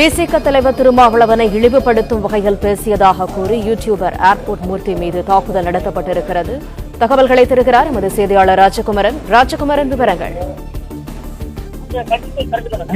விசிக தலைவர் திருமாவளவனை இழிவுபடுத்தும் வகையில் பேசியதாக கூறி யூடியூபர் ஏர்போர்ட் மூர்த்தி மீது தாக்குதல் நடத்தப்பட்டிருக்கிறது. தகவல்களை தருகிறார் எமது செய்தியாளர் ராஜகுமரன். விவரங்கள்.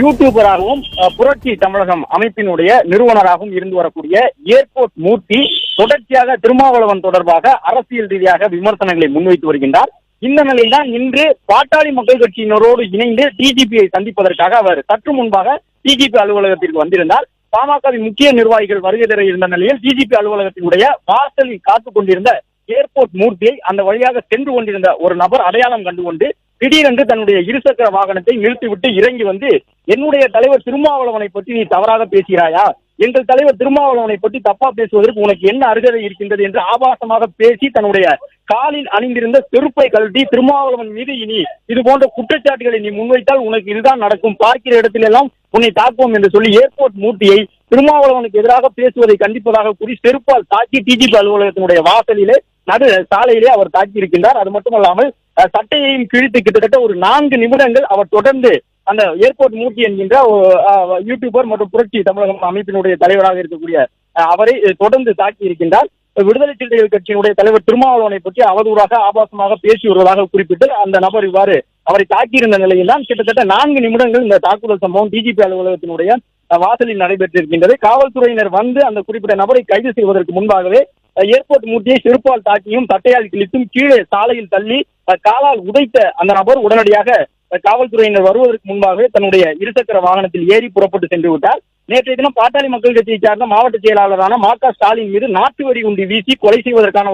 யூடியூபராகவும் புரட்சி தமிழகம் அமைப்பினுடைய நிறுவனராகவும் இருந்து வரக்கூடிய ஏர்போர்ட் மூர்த்தி தொடர்ச்சியாக திருமாவளவன் தொடர்பாக அரசியல் ரீதியாக விமர்சனங்களை முன்வைத்து வருகின்றார். இந்த நிலையில்தான் இன்று பாட்டாளி மக்கள் கட்சியினரோடு இணைந்து டிஜிபியை சந்திப்பதற்காக அவர் சற்று முன்பாக டிஜிபி அலுவலகத்திற்கு வந்திருந்தார். பாமகவின் முக்கிய நிர்வாகிகள் வருகை தர இருந்த நிலையில் டிஜிபி அலுவலகத்தினுடைய வாசலில் காத்துக் கொண்டிருந்த ஏர்போர்ட் மூர்த்தியை அந்த வழியாக சென்று கொண்டிருந்த ஒரு நபர் அடையாளம் கண்டுகொண்டு திடீரென்று தன்னுடைய இருசக்கர வாகனத்தை நிறுத்திவிட்டு இறங்கி வந்து, என்னுடைய தலைவர் திருமாவளவனை பற்றி நீ தவறாக பேசுகிறாயா, எங்கள் தலைவர் திருமாவளவனை பற்றி தப்பா பேசுவதற்கு உனக்கு என்ன அருகதை இருக்கின்றது என்று ஆபாசமாக பேசி தன்னுடைய காலில் அணிந்திருந்த செருப்பை கழட்டி திருமாவளவன் மீது இனி இது போன்ற குற்றச்சாட்டுகளை நீ முன்வைத்தால் உனக்கு இதுதான் நடக்கும், பார்க்கிற இடத்திலெல்லாம் உன்னை தாக்குவோம் என்று சொல்லி ஏர்போர்ட் மூர்த்தியை திருமாவளவனுக்கு எதிராக பேசுவதை கண்டிப்பதாக கூறி செருப்பால் தாக்கி டிஜிபி அலுவலகத்தினுடைய வாசலிலே நடு சாலையிலே அவர் தாக்கி இருக்கின்றார். அது மட்டுமல்லாமல் சட்டையையும் கிழித்து கிட்டத்தட்ட ஒரு 4 நிமிடங்கள் அவர் தொடர்ந்து அந்த ஏர்போர்ட் மூர்த்தி என்கின்ற யூடியூபர் மற்றும் புரட்சி தமிழகம் அமைப்பினுடைய தலைவராக இருக்கக்கூடிய அவரை தொடர்ந்து தாக்கி இருக்கின்றார். விடுதலை சிறுத்தைகள் கட்சியினுடைய தலைவர் திருமாவளவனை பற்றி அவதூறாக ஆபாசமாக பேசி வருவதாக குறிப்பிட்டு அந்த நபர் இவ்வாறு அவரை தாக்கியிருந்த நிலையில் தான் கிட்டத்தட்ட 4 நிமிடங்கள் இந்த தாக்குதல் சம்பவம் டிஜிபி அலுவலகத்தினுடைய வாசலில் நடைபெற்றிருக்கின்றது. காவல்துறையினர் வந்து அந்த குறிப்பிட்ட நபரை கைது செய்வதற்கு முன்பாகவே ஏர்போர்ட் மூர்த்தியை செருப்பால் தாக்கியும் சட்டையால் கிழித்தும் கீழே சாலையில் தள்ளி காலால் உதைத்த அந்த நபர் உடனடியாக காவல்துறையினர் வருவதற்கு முன்பாகவே தன்னுடைய இருசக்கர வாகனத்தில் ஏறி புறப்பட்டு சென்று விட்டார். நேற்றைய தினம் பாட்டாளி மக்கள் கட்சியை சார்ந்த மாவட்ட செயலாளரான மா.க. ஸ்டாலின் மீது நாட்டு வெடி குண்டு வீசி கொலை செய்வதற்கான ஒரு